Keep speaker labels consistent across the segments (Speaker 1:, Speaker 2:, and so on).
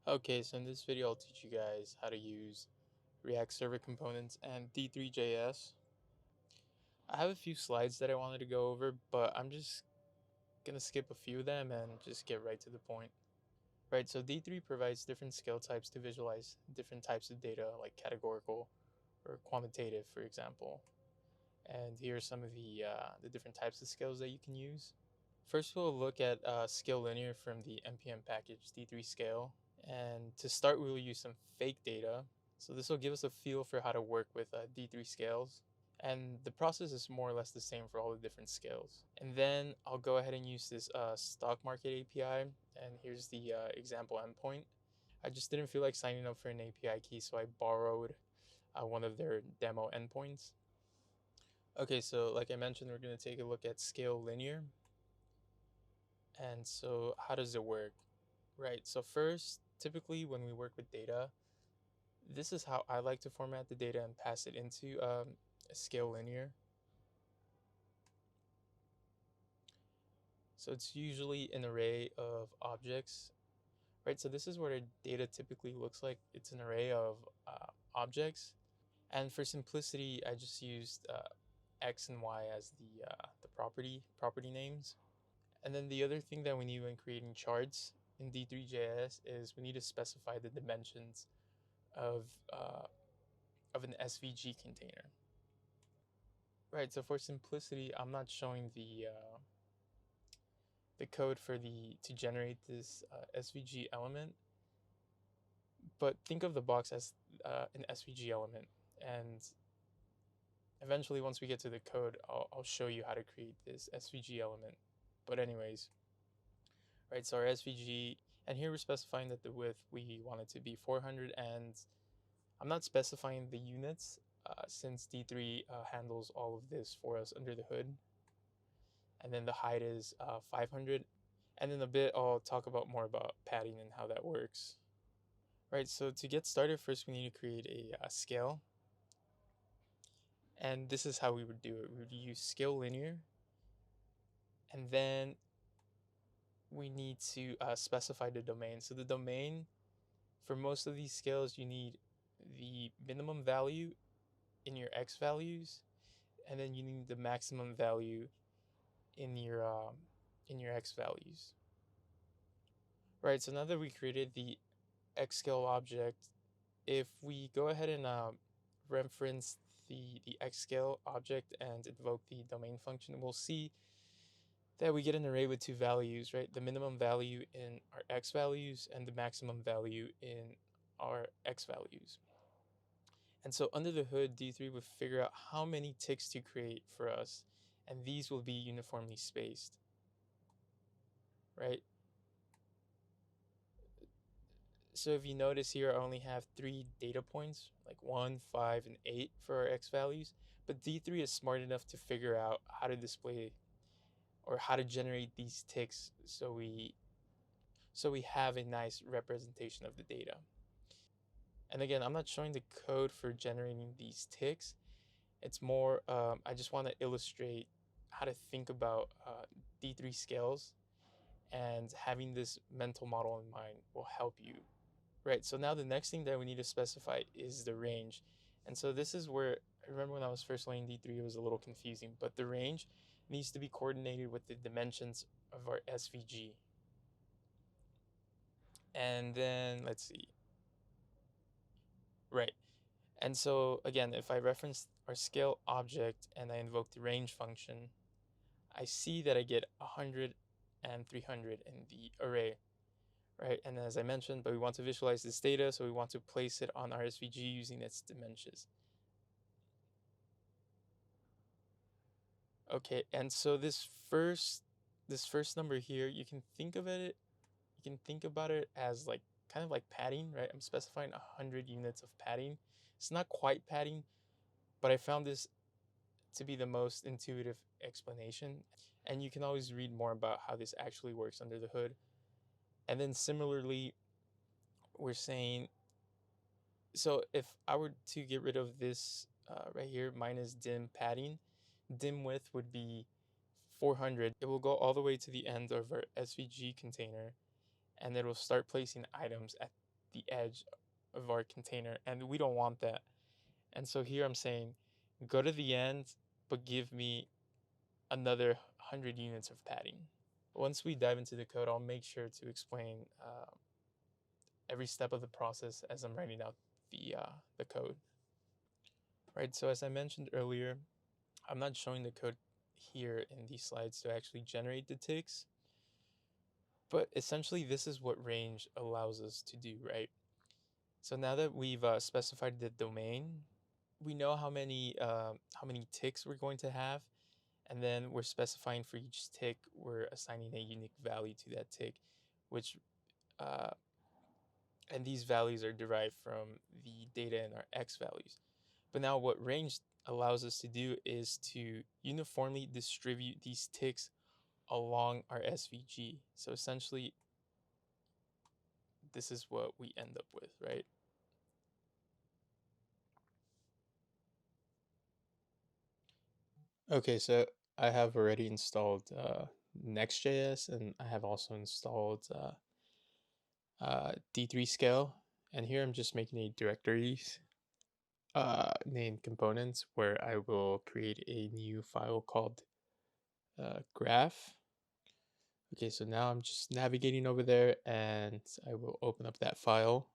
Speaker 1: Okay, so in this video, I'll teach you guys how to use React Server Components and D3.js. I have a few slides that I wanted to go over, but I'm just gonna skip a few of them and just get right to the point. Right, so D3 provides different scale types to visualize different types of data, like categorical or quantitative, for example. And here are some of the different types of scales that you can use. First, we'll look at scale linear from the npm package D3 scale. And to start, we will use some fake data. So this will give us a feel for how to work with D3 scales. And the process is more or less the same for all the different scales. And then I'll go ahead and use this stock market API. And here's the example endpoint. I just didn't feel like signing up for an API key, so I borrowed one of their demo endpoints. Okay, so like I mentioned, we're going to take a look at scale linear. And so how does it work? Right, so first, typically when we work with data, this is how I like to format the data and pass it into a scale linear. So it's usually an array of objects, right? So this is what our data typically looks like. It's an array of objects. And for simplicity, I just used X and Y as the property names. And then the other thing that we need when creating charts in D3.js is we need to specify the dimensions of an SVG container. Right. So for simplicity, I'm not showing the code for to generate this SVG element, but think of the box as an SVG element, and eventually, once we get to the code, I'll show you how to create this SVG element. But anyways, right. So our SVG, and here we're specifying that the width we want it to be 400, and I'm not specifying the units since D3 handles all of this for us under the hood. And then the height is 500. And in a bit, I'll talk about more about padding and how that works. Right, so to get started, first we need to create a scale. And this is how we would do it. We would use scale linear. And then we need to specify the domain. So the domain, for most of these scales, you need the minimum value in your x values, and then you need the maximum value in your x values. Right, so now that we created the xScale object, if we go ahead and reference the xScale object and invoke the domain function, we'll see that we get an array with two values, right? The minimum value in our x values and the maximum value in our x values. And so under the hood, D3 will figure out how many ticks to create for us, and these will be uniformly spaced, right? So if you notice here, I only have 3 data points, like 1, 5, and 8 for our x values. But D3 is smart enough to figure out how to display or how to generate these ticks so we have a nice representation of the data. And again, I'm not showing the code for generating these ticks. It's more, I just want to illustrate how to think about D3 scales, and having this mental model in mind will help you. Right, so now the next thing that we need to specify is the range. And so this is where, I remember when I was first learning D3, it was a little confusing, but the range needs to be coordinated with the dimensions of our SVG. And then, let's see. Right, and so again, if I reference our scale object and I invoke the range function, I see that I get 100 and 300 in the array. Right, and as I mentioned, but we want to visualize this data, so we want to place it on our SVG using its dimensions. Okay, and so this first number here, you can think about it as like kind of like padding, right? I'm specifying 100 units of padding. It's not quite padding, but I found this to be the most intuitive explanation. And you can always read more about how this actually works under the hood. And then similarly, we're saying, so if I were to get rid of this right here, minus dim padding, dim width would be 400. It will go all the way to the end of our SVG container, and it will start placing items the edge of our container, and we don't want that. And so here I'm saying go to the end, but give me another 100 units of padding. Once we dive into the code, I'll make sure to explain every step of the process as I'm writing out the code. Right, so as I mentioned earlier, I'm not showing the code here in these slides to actually generate the ticks, but essentially this is what range allows us to do, right? So now that we've specified the domain, we know how many ticks we're going to have, and then we're specifying for each tick, we're assigning a unique value to that tick, which uh, and these values are derived from the data in our x values. But now what range allows us to do is to uniformly distribute these ticks along our SVG. So essentially, this is what we end up with, right? Okay, so I have already installed Next.js, and I have also installed D3 scale. And here I'm just making a directories named components where I will create a new file called graph. Okay, so now I'm just navigating over there and I will open up that file.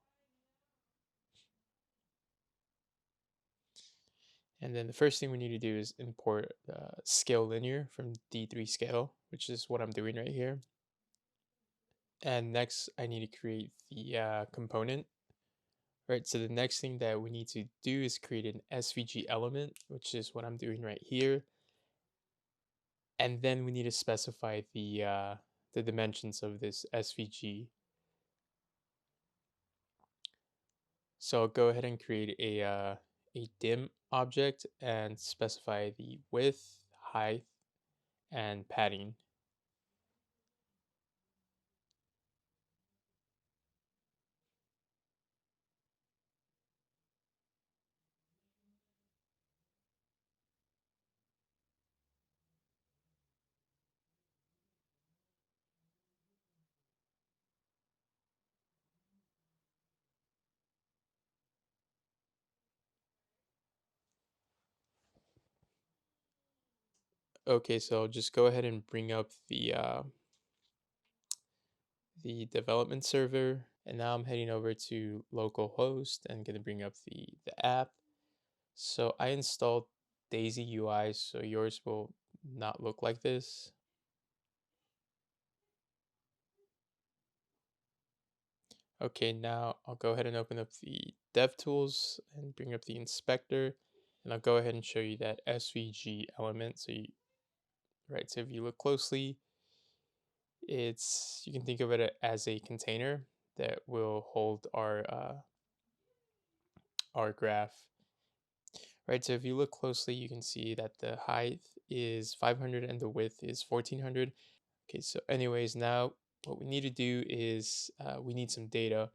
Speaker 1: And then the first thing we need to do is import scale linear from D3 scale, which is what I'm doing right here. And next I need to create the component. Right, so the next thing that we need to do is create an SVG element, which is what I'm doing right here. And then we need to specify the dimensions of this SVG. So I'll go ahead and create a dim object and specify the width, height, and padding. Okay, so I'll just go ahead and bring up the development server, and now I'm heading over to localhost and gonna bring up the app. So I installed Daisy UI, so yours will not look like this. Okay, now I'll go ahead and open up the DevTools and bring up the inspector, and I'll go ahead and show you that SVG element. Right, so if you look closely, you can think of it as a container that will hold our graph. Right, so if you look closely, you can see that the height is 500 and the width is 1400. Okay, so anyways, now what we need to do is we need some data.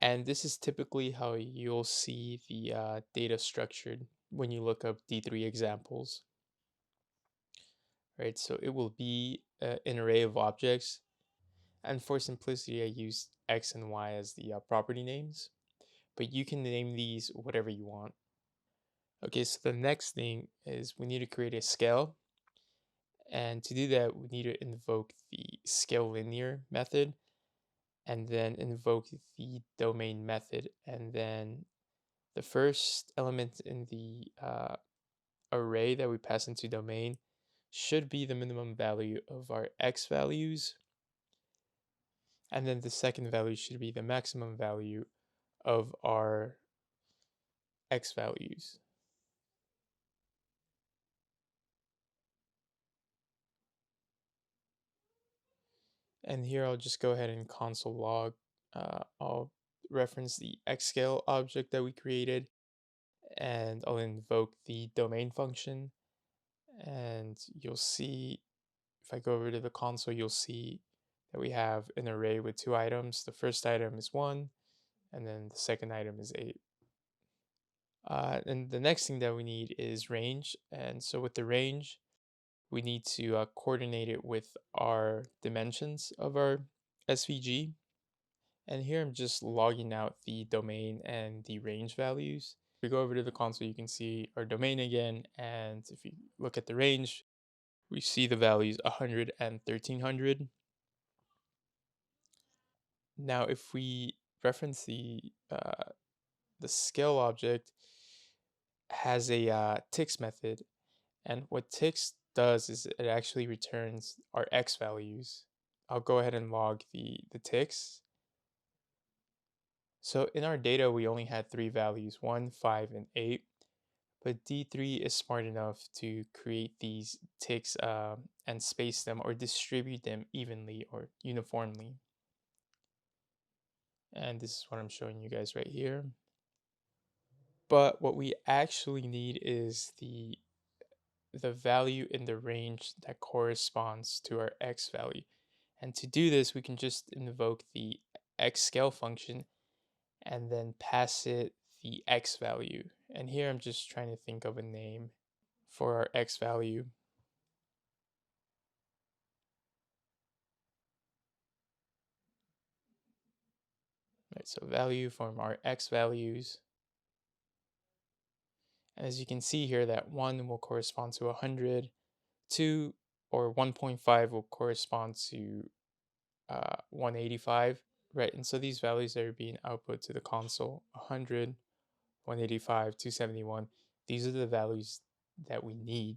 Speaker 1: And this is typically how you'll see the data structured when you look up D3 examples, right? So it will be an array of objects. And for simplicity, I use X and Y as the property names, but you can name these whatever you want. Okay, so the next thing is we need to create a scale. And to do that, we need to invoke the scale linear method and then invoke the domain method. And then the first element in the array that we pass into domain should be the minimum value of our x values. And then the second value should be the maximum value of our x values. And here I'll just go ahead and console log. I'll reference the xscale object that we created, and I'll invoke the domain function. And you'll see, if I go over to the console, you'll see that we have an array with two items. The first item is 1, and then the second item is 8. And the next thing that we need is range. And so with the range, we need to coordinate it with our dimensions of our SVG. And here I'm just logging out the domain and the range values. If we go over to the console, you can see our domain again. And if you look at the range, we see the values 100 and 1300. Now, if we reference the scale object has a ticks method, and what ticks does is it actually returns our x values. I'll go ahead and log the ticks. So in our data, we only had three values, 1, 5, and 8. But D3 is smart enough to create these ticks and space them or distribute them evenly or uniformly. And this is what I'm showing you guys right here. But what we actually need is the value in the range that corresponds to our x value. And to do this, we can just invoke the xScale function and then pass it the x value. And here I'm just trying to think of a name for our x value. Right, so value from our x values. And as you can see here, that 1 will correspond to 100, 2 or 1.5 will correspond to 185, right? And so these values that are being output to the console, 100, 185, 271, these are the values that we need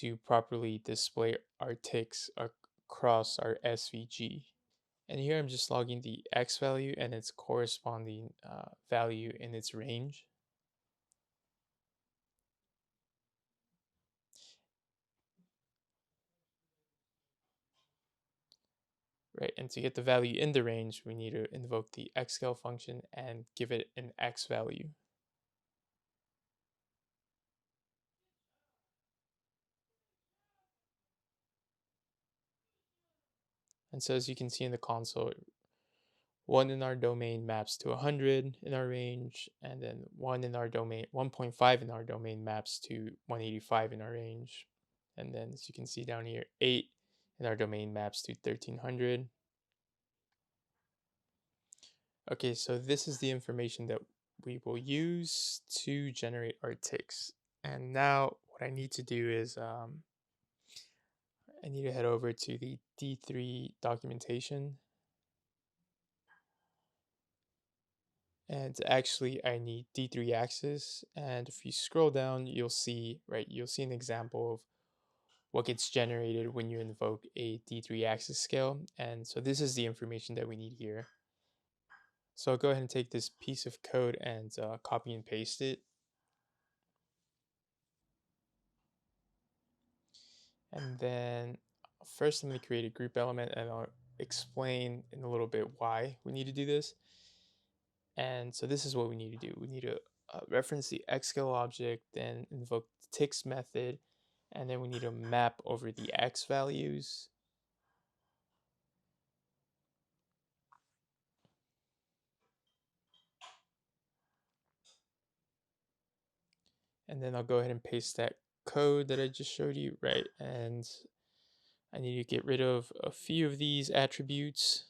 Speaker 1: to properly display our ticks across our SVG. And here I'm just logging the X value and its corresponding value in its range. Right, and to get the value in the range, we need to invoke the xScale function and give it an X value. And so as you can see in the console, 1 in our domain maps to 100 in our range, and then 1 in our domain, 1.5 in our domain maps to 185 in our range. And then as you can see down here, 8 in our domain maps to 1300. Okay, so this is the information that we will use to generate our ticks. And now what I need to do is I need to head over to the D3 documentation. And actually I need D3 axis. And if you scroll down, you'll see, right, you'll see an example of what gets generated when you invoke a D3 axis scale. And so this is the information that we need here. So I'll go ahead and take this piece of code and copy and paste it. And then first I'm going to create a group element and I'll explain in a little bit why we need to do this. And so this is what we need to do. We need to reference the xScale object, then invoke the ticks method, and then we need to map over the x values. And then I'll go ahead and paste that code that I just showed you, right? And I need to get rid of a few of these attributes.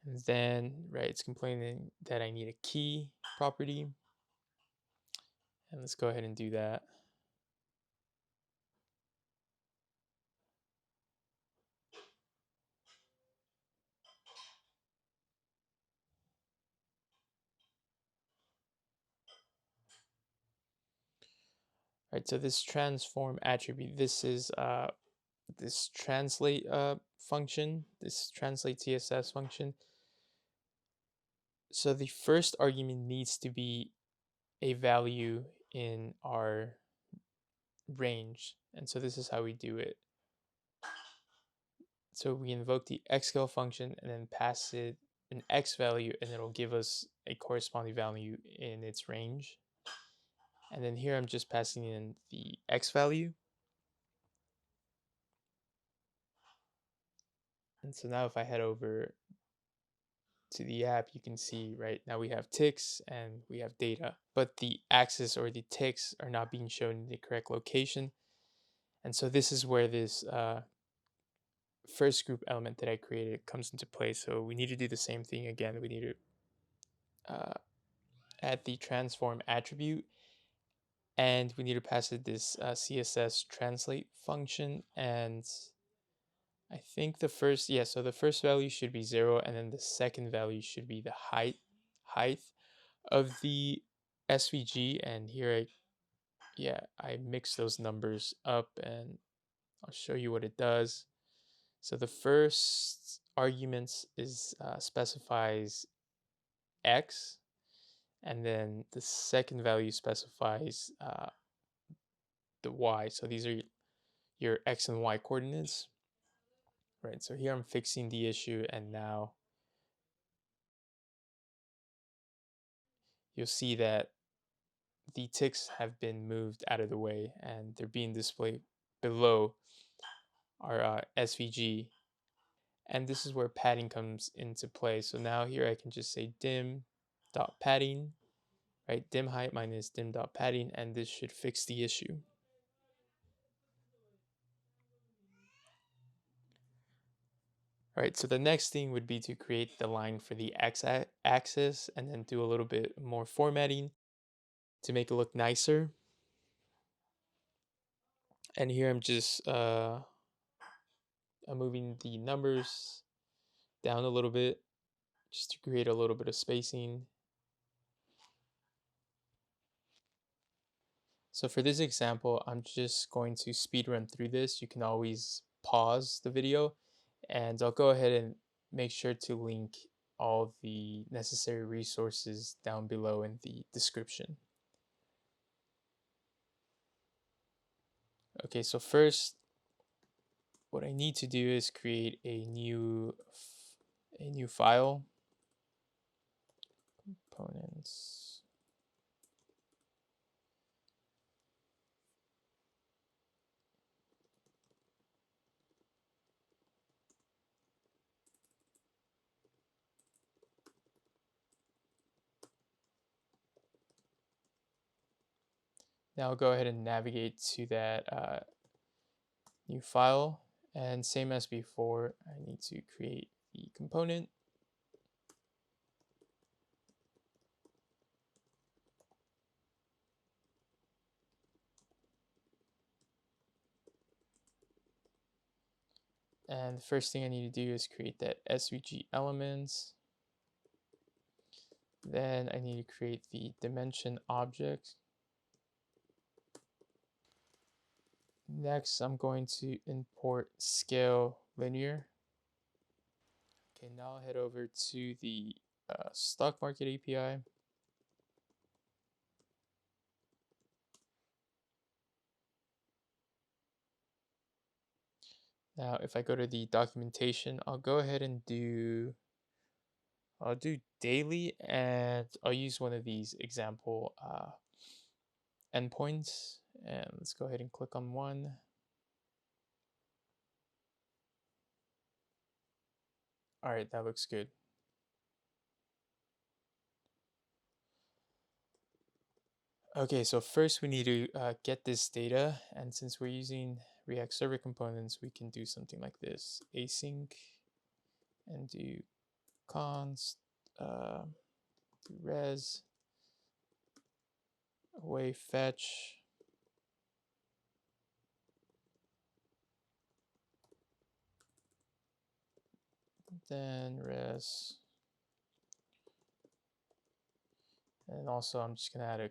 Speaker 1: And then, right, it's complaining that I need a key property. And let's go ahead and do that. Right, so this transform attribute, this is this translate function, this translate TSS function. So the first argument needs to be a value in our range. And so this is how we do it. So we invoke the xScale function and then pass it an x value, and it'll give us a corresponding value in its range. And then here I'm just passing in the x value. And so now if I head over to the app, you can see right now we have ticks and we have data, but the axis or the ticks are not being shown in the correct location. And so this is where this first group element that I created comes into play. So we need to do the same thing again. We need to add the transform attribute, and we need to pass it this CSS translate function. And I think so the first value should be 0, and then the second value should be the height of the SVG. And here I mix those numbers up, and I'll show you what it does. So the first argument is specifies x, and then the second value specifies the y. So these are your x and y coordinates, right? So here I'm fixing the issue, and now you'll see that the ticks have been moved out of the way, and they're being displayed below our SVG. And this is where padding comes into play. So now here I can just say dim dot padding, right? Dim height minus dim dot padding, and this should fix the issue. All right, so the next thing would be to create the line for the x-axis and then do a little bit more formatting to make it look nicer. And here I'm just I'm moving the numbers down a little bit just to create a little bit of spacing. So for this example, I'm just going to speed run through this. You can always pause the video, and I'll go ahead and make sure to link all the necessary resources down below in the description. Okay, so first, what I need to do is create a new file, components. Now I'll go ahead and navigate to that new file, and same as before, I need to create the component. And the first thing I need to do is create that SVG elements. Then I need to create the dimension object. Next, I'm going to import scale linear. Okay, now I'll head over to the stock market API. Now, if I go to the documentation, I'll go ahead and I'll do daily, and I'll use one of these example endpoints. And let's go ahead and click on one. All right, that looks good. Okay, so first we need to get this data, and since we're using React Server components, we can do something like this: async, and do const do res away fetch, then res, and also I'm just gonna add a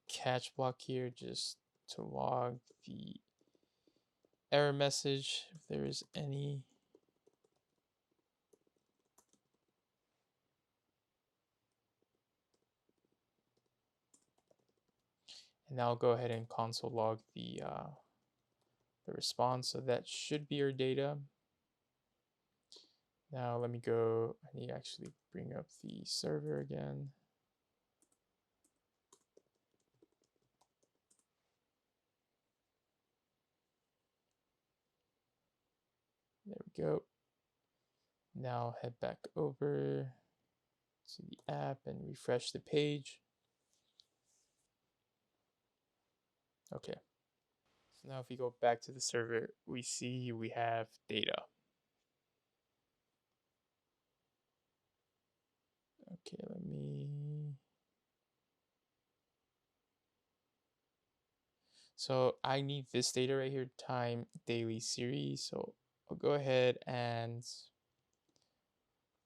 Speaker 1: catch block here just to log the error message if there is any. And now I'll go ahead and console log the response. So that should be our data. Now let me go, I need to actually bring up the server again. There we go. Now head back over to the app and refresh the page. Okay. Now if we go back to the server, we see we have data. Okay, so I need this data right here, time daily series. So I'll go ahead and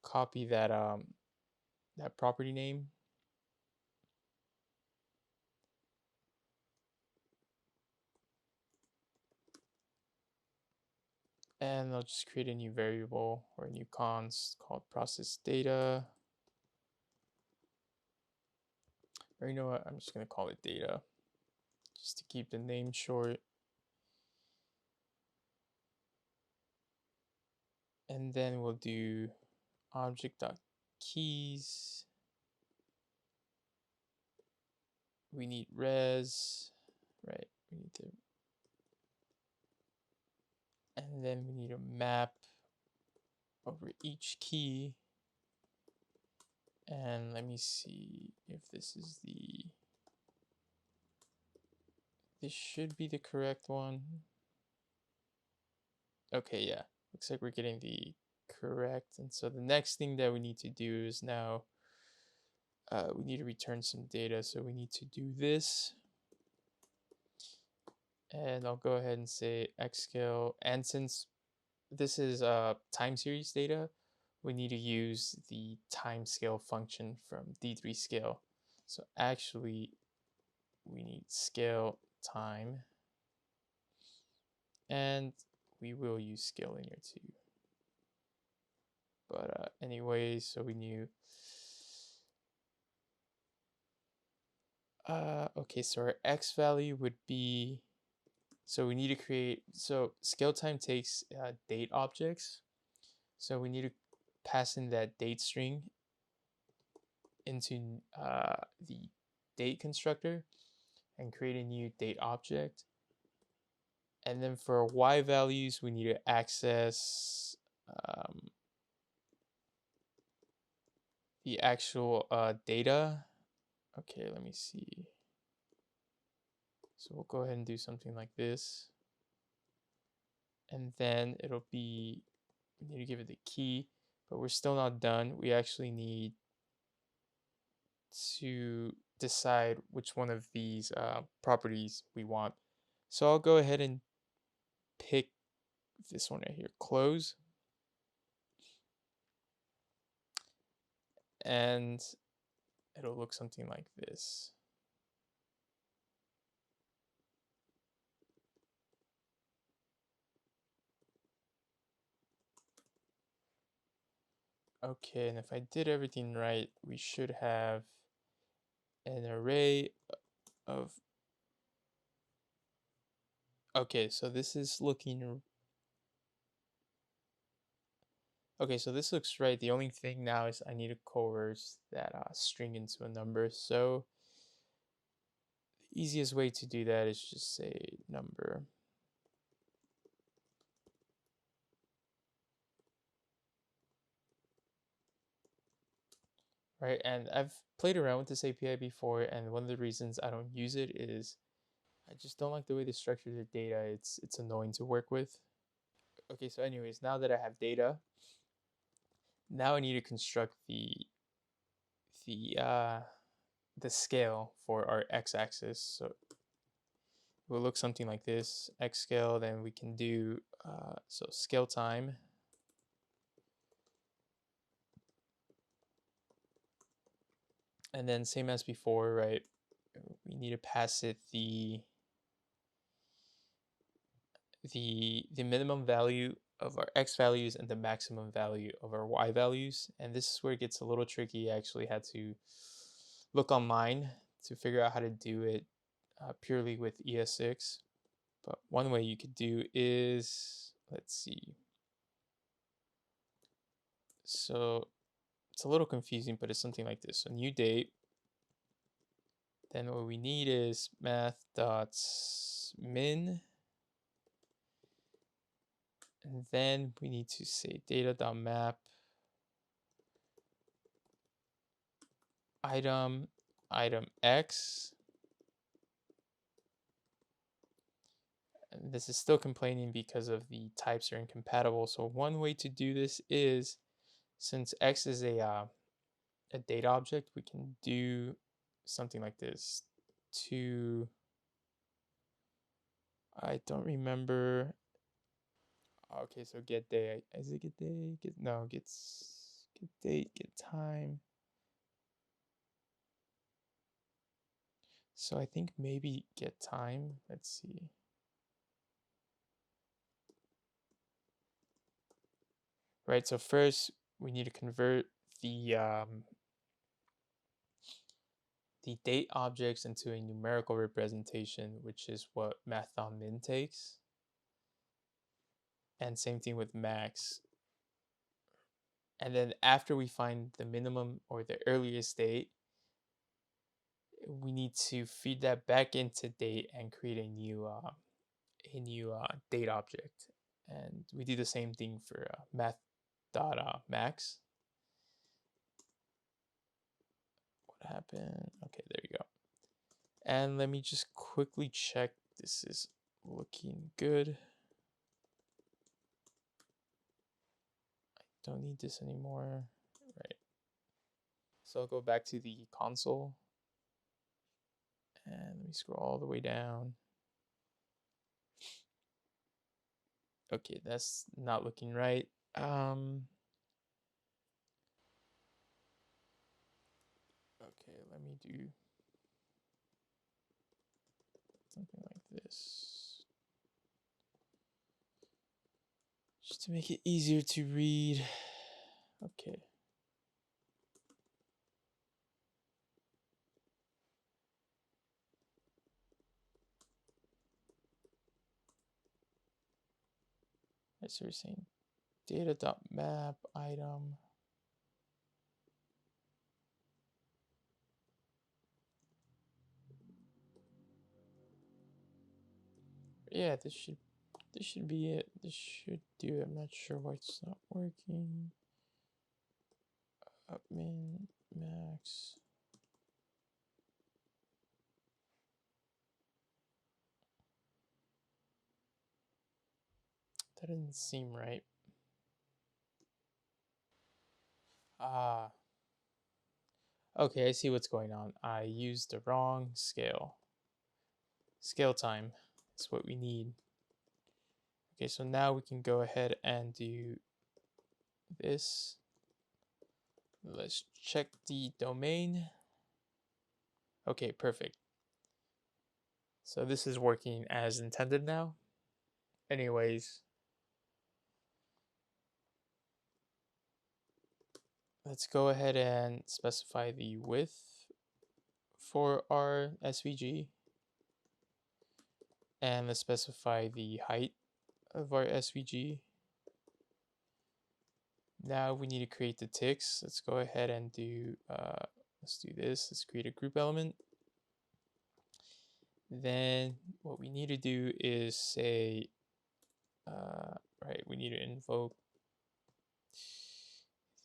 Speaker 1: copy that property name. And I'll just create a new variable or a new const called process data. Or you know what, I'm just gonna call it data just to keep the name short. And then we'll do object.keys. We need res, right? We need to, and then we need a map over each key. And let me see if this should be the correct one. Okay, yeah, looks like we're getting the correct. And so the next thing that we need to do is now we need to return some data. So we need to do this. And I'll go ahead and say xscale. And since this is time series data, we need to use the time scale function from D3 scale. So actually, we need scale time. And we will use scale linear too. But anyway, so we knew. Okay, so our x value would be, so we need to create, so scale time takes date objects. So we need to pass in that date string into the date constructor and create a new date object. And then for y values, we need to access the actual data. Okay, let me see. So we'll go ahead and do something like this. And then it'll be, we need to give it the key, but we're still not done. We actually need to decide which one of these properties we want. So I'll go ahead and pick this one right here, close. And it'll look something like this. Okay, and if I did everything right, we should have an array of, okay, so this is looking, okay, so this looks right. The only thing now is I need to coerce that string into a number. So the easiest way to do that is just say number. Right, and I've played around with this API before, and one of the reasons I don't use it is I just don't like the way they structure the data. It's annoying to work with. Okay, so anyways, now that I have data, now I need to construct the uh, the scale for our x-axis. So it will look something like this: x scale. Then we can do so scale time. And then same as before, right? We need to pass it the minimum value of our x values and the maximum value of our y values. And this is where it gets a little tricky. I actually had to look online to figure out how to do it purely with ES6. But one way you could do is, let's see. So it's a little confusing, but it's something like this. So new date. Then what we need is math.min. And then we need to say data.map item x. And this is still complaining because of the types are incompatible. So one way to do this is, since X is a data object, we can do something like this. I don't remember. Okay, so get day. Is it get day? Get date, get time. So I think maybe get time. Let's see. Right, so first we need to convert the date objects into a numerical representation, which is what math.min takes. And same thing with max. And then after we find the minimum or the earliest date, we need to feed that back into date and create a new date object. And we do the same thing for math.max. What happened? Okay, there you go. And let me just quickly check this is looking good. I don't need this anymore. Right. So I'll go back to the console and let me scroll all the way down. Okay, that's not looking right. Okay, let me do something like this. Just to make it easier to read. Okay. So we're saying data.map item. Yeah, this should be it. This should do it. I'm not sure why it's not working. Up min max. That didn't seem right. Ah. Okay, I see what's going on. I used the wrong scale. Scale time is what we need. Okay, so now we can go ahead and do this. Let's check the domain. Okay, perfect. So this is working as intended now. Anyways, let's go ahead and specify the width for our SVG. And let's specify the height of our SVG. Now we need to create the ticks. Let's go ahead and do, let's do this. Let's create a group element. Then what we need to do is say, right, we need to invoke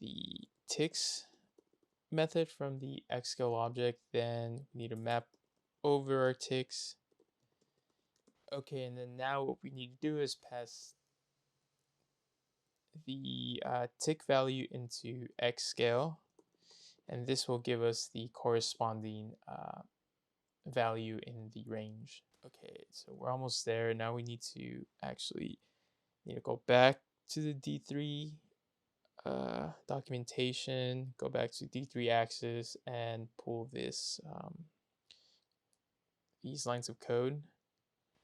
Speaker 1: the ticks method from the xscale object. Then we need to map over our ticks. Okay, and then now what we need to do is pass the tick value into xscale, and this will give us the corresponding value in the range. Okay, so we're almost there. Now we need to go back to the D3 documentation, go back to D3 axis and pull these lines of code.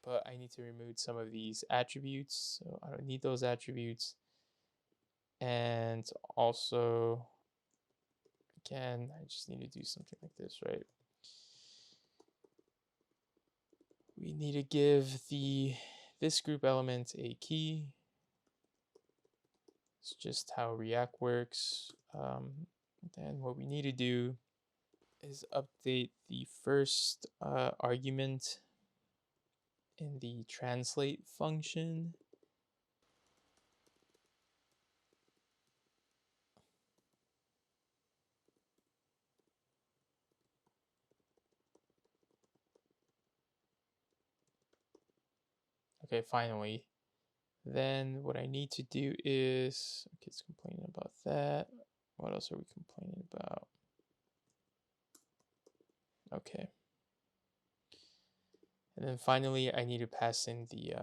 Speaker 1: But I need to remove some of these attributes, so I don't need those attributes. And also, again, I just need to do something like this, right? We need to give this group element a key. It's just how React works. Then what we need to do is update the first argument in the translate function. Okay, finally. Then what I need to do is, okay, it's complaining about that. What else are we complaining about? Okay. And then finally, I need to pass in the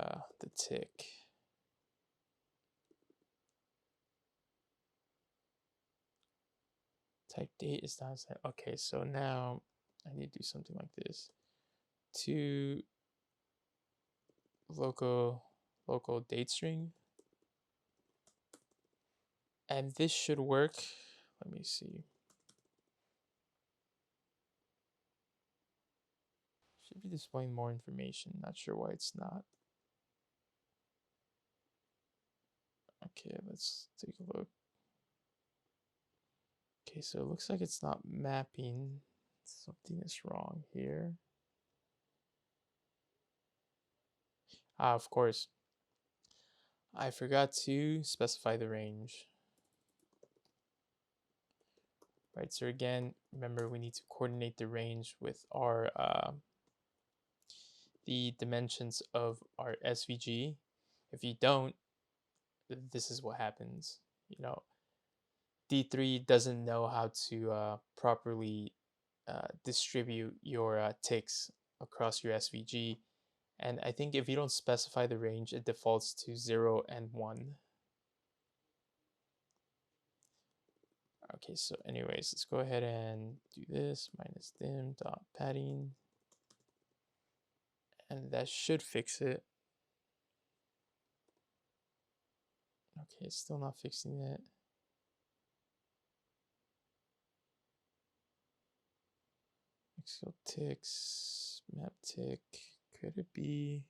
Speaker 1: tick. Type date is not set. Okay, so now I need to do something like this. To local date string. And this should work. Let me see. Should be displaying more information. Not sure why it's not. Okay, let's take a look. Okay, so it looks like it's not mapping. Something is wrong here. Ah, of course. I forgot to specify the range. Right, so again, remember we need to coordinate the range with our the dimensions of our SVG. If you don't, this is what happens. You know, D3 doesn't know how to properly distribute your ticks across your SVG. And I think if you don't specify the range, it defaults to 0 and 1. Okay, so anyways, let's go ahead and do this, minus dim dot padding. And that should fix it. Okay, it's still not fixing it. Excel ticks, map tick, could it be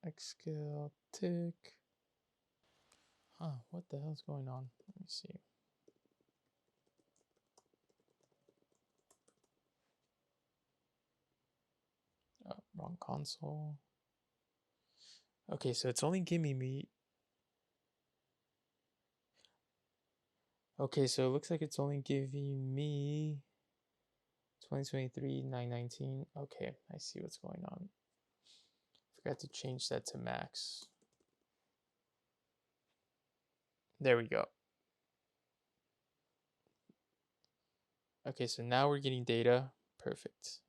Speaker 1: Excel tick? Huh, what the hell's going on? Let me see. Oh, wrong console. Okay, so it's only giving me. Okay, so it looks like it's only giving me 2023 919. Okay, I see what's going on. Forgot to change that to max. There we go. Okay, so now we're getting data. Perfect.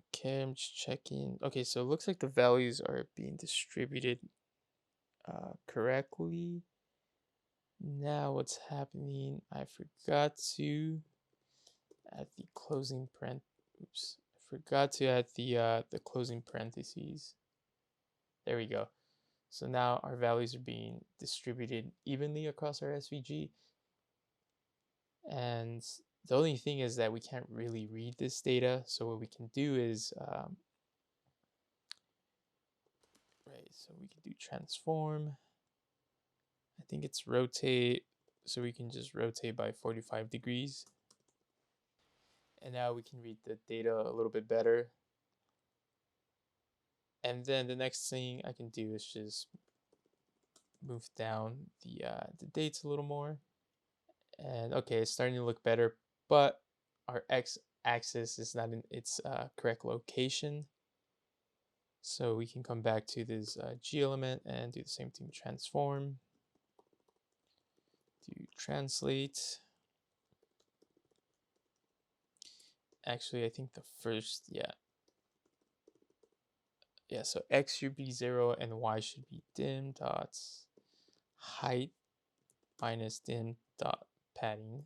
Speaker 1: Okay, I'm just checking. Okay, so it looks like the values are being distributed correctly. Now what's happening, I forgot to add the closing oops. I forgot to add the closing parentheses. There we go. So now our values are being distributed evenly across our SVG. And the only thing is that we can't really read this data. So what we can do is, right, so we can do transform. I think it's rotate. So we can just rotate by 45 degrees. And now we can read the data a little bit better. And then the next thing I can do is just move down the dates a little more. And okay, it's starting to look better, but our x-axis is not in its correct location. So we can come back to this G element and do the same thing, transform, do translate. Actually, I think the first, yeah, so x should be 0 and y should be dim dots height minus dim dot padding.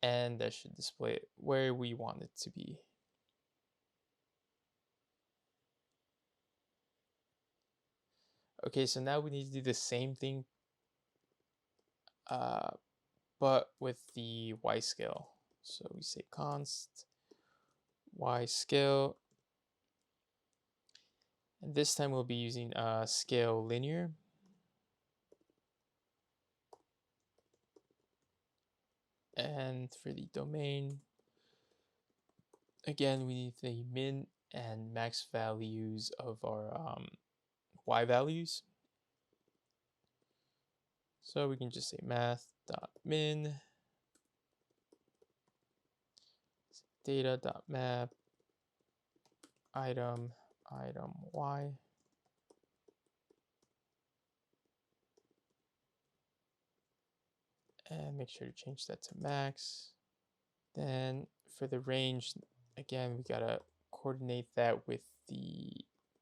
Speaker 1: And that should display it where we want it to be. Okay, so now we need to do the same thing, but with the y scale. So we say const y scale, and this time we'll be using scale linear. And for the domain, again, we need the min and max values of our y values. So we can just say math.min data.map item y, and make sure to change that to max. Then for the range, again, we gotta coordinate that with the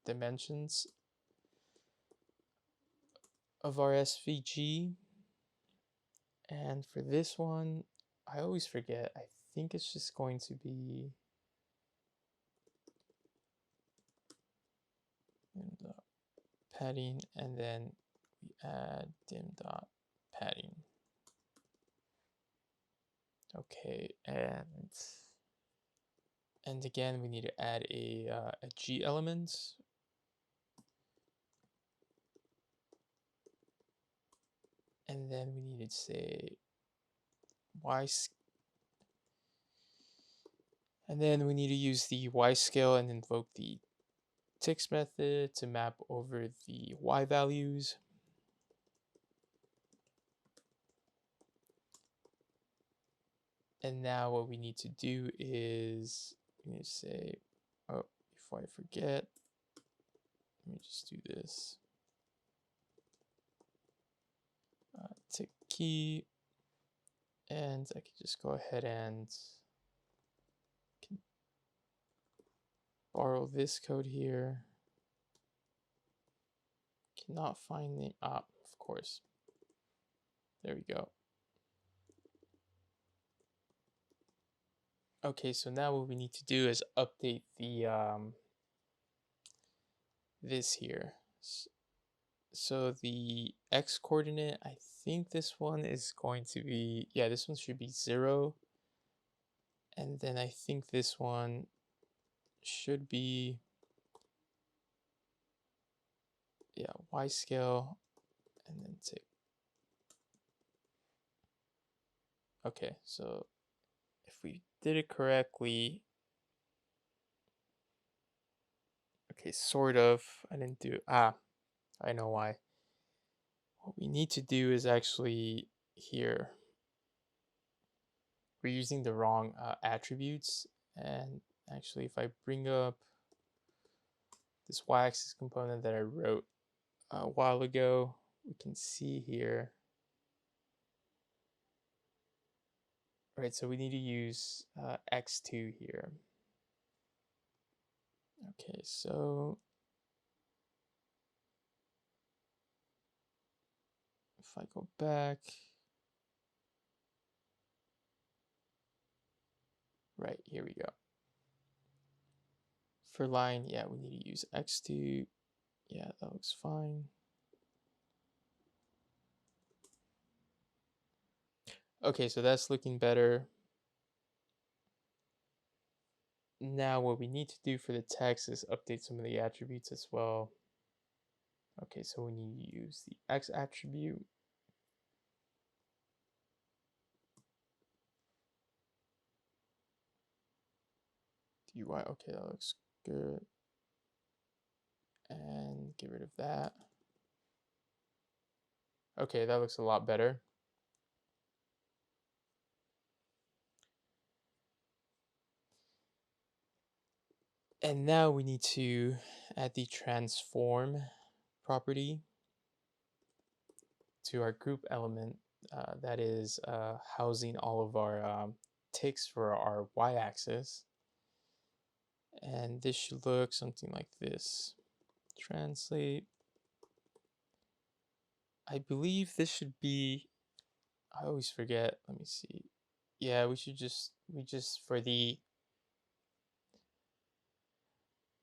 Speaker 1: dimensions of our SVG. And for this one, I always forget. I think it's just going to be padding, and then we add dim.padding. Okay, and again, we need to add a G element. And then we need to say and then we need to use the Y scale and invoke the ticks method to map over the Y values. And now what we need to do is we need to say, oh, before I forget, let me just do this. Tick key, and I can just go ahead and borrow this code here. Cannot find the of course. There we go. Okay, so now what we need to do is update the this here. So the x coordinate, I think this one is going to be, yeah, this one should be 0. And then I think this one should be, yeah, y scale, and then tick. Okay, so if we did it correctly, okay, sort of, I didn't do, I know why. What we need to do is actually here, we're using the wrong attributes. And actually, if I bring up this y-axis component that I wrote a while ago, we can see here. Right, so we need to use x2 here. Okay, so if I go back, right, here we go. For line, yeah, we need to use x2. Yeah, that looks fine. Okay, so that's looking better. Now what we need to do for the text is update some of the attributes as well. Okay, so we need to use the x attribute. dy, okay, that looks good. And get rid of that. Okay, that looks a lot better. And now we need to add the transform property to our group element that is housing all of our ticks for our y-axis. And this should look something like this. Translate. I believe this should be, I always forget, let me see. Yeah, we just for the,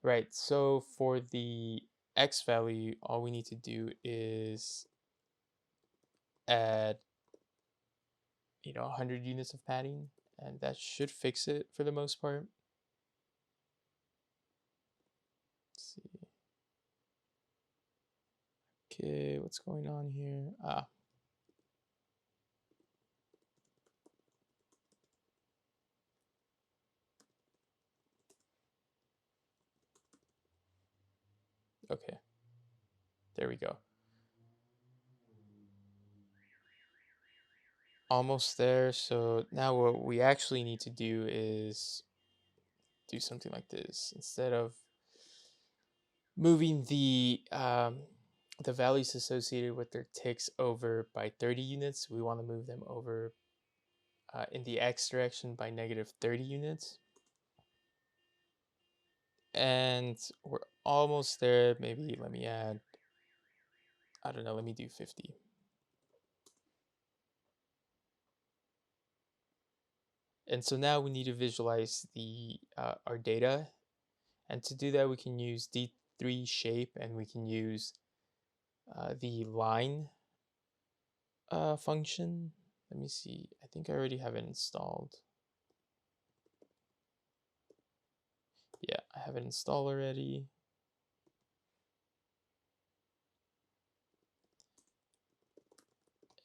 Speaker 1: right, so for the x value, all we need to do is add 100 units of padding, and that should fix it for the most part. Let's see. Okay, what's going on here? Okay. There we go. almost there. So now what we actually need to do is do something like this. Instead of moving the values associated with their ticks over by 30 units, we want to move them over in the x direction by negative 30 units. And we're almost there. Maybe let me add, I don't know, let me do 50. And so now we need to visualize the our data. And to do that, we can use D3 shape, and we can use the line function. Let me see. I think I already have it installed. Yeah, I have it installed already.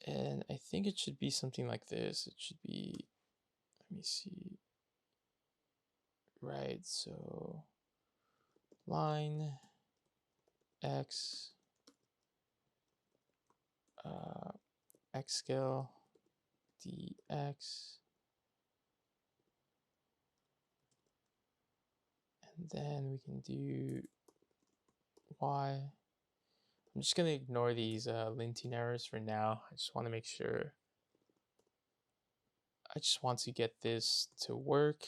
Speaker 1: And I think it should be something like this. It should be, let me see. Right, so line x x scale dx, and then we can do y. I'm just gonna ignore these linting errors for now. I just want to make sure. I just want to get this to work.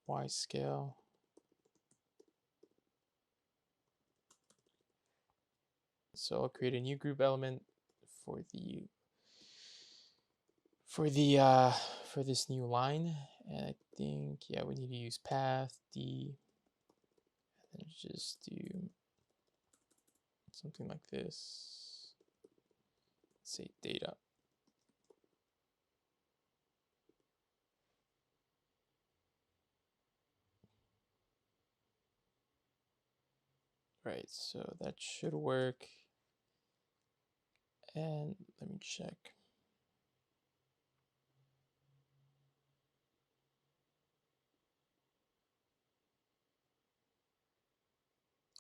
Speaker 1: Y scale. So I'll create a new group element for the for this new line, and I think, yeah, we need to use path d, and just do something like this. Say data. Right, so that should work. And let me check.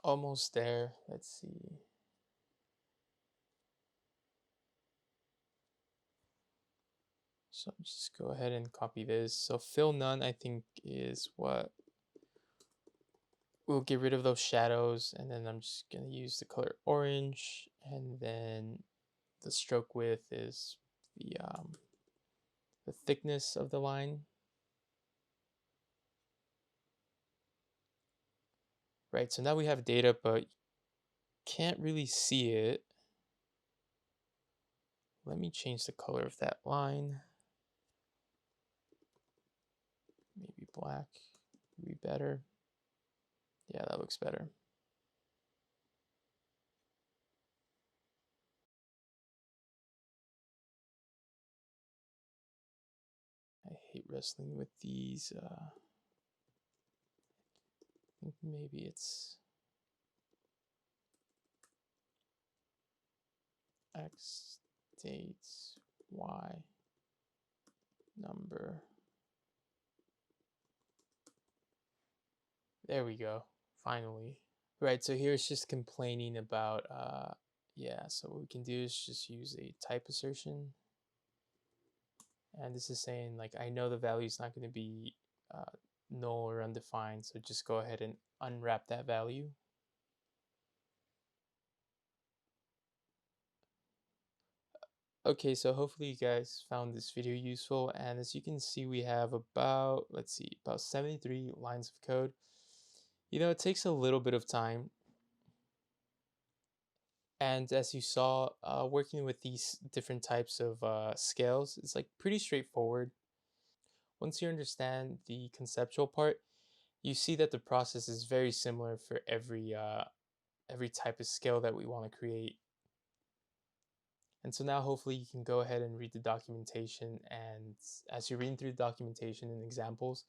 Speaker 1: Almost there. Let's see. So just go ahead and copy this. So fill none, I think, is what we'll get rid of those shadows, and then I'm just gonna use the color orange, and then the stroke width is the thickness of the line. Right, so now we have data, but can't really see it. Let me change the color of that line. Maybe black would be better. Yeah, that looks better. I hate wrestling with these. I think maybe it's X dates Y number. There we go. Finally. Right, so here it's just complaining about, yeah, so what we can do is just use a type assertion. And this is saying, like, I know the value is not going to be null or undefined, so just go ahead and unwrap that value. Okay, so hopefully you guys found this video useful, and as you can see, we have about, let's see, about 73 lines of code. You know, it takes a little bit of time, and as you saw, working with these different types of scales, it's like pretty straightforward. Once you understand the conceptual part, you see that the process is very similar for every type of scale that we want to create. And so now hopefully you can go ahead and read the documentation, and as you're reading through the documentation and examples,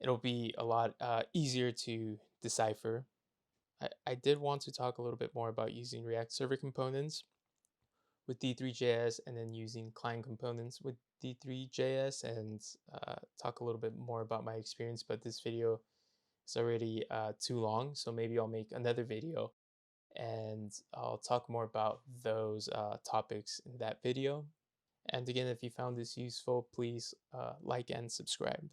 Speaker 1: it'll be a lot easier to decipher. I did want to talk a little bit more about using React Server components with D3.js, and then using client components with D3.js, and talk a little bit more about my experience, but this video is already too long, so maybe I'll make another video and I'll talk more about those topics in that video. And again, if you found this useful, please like and subscribe.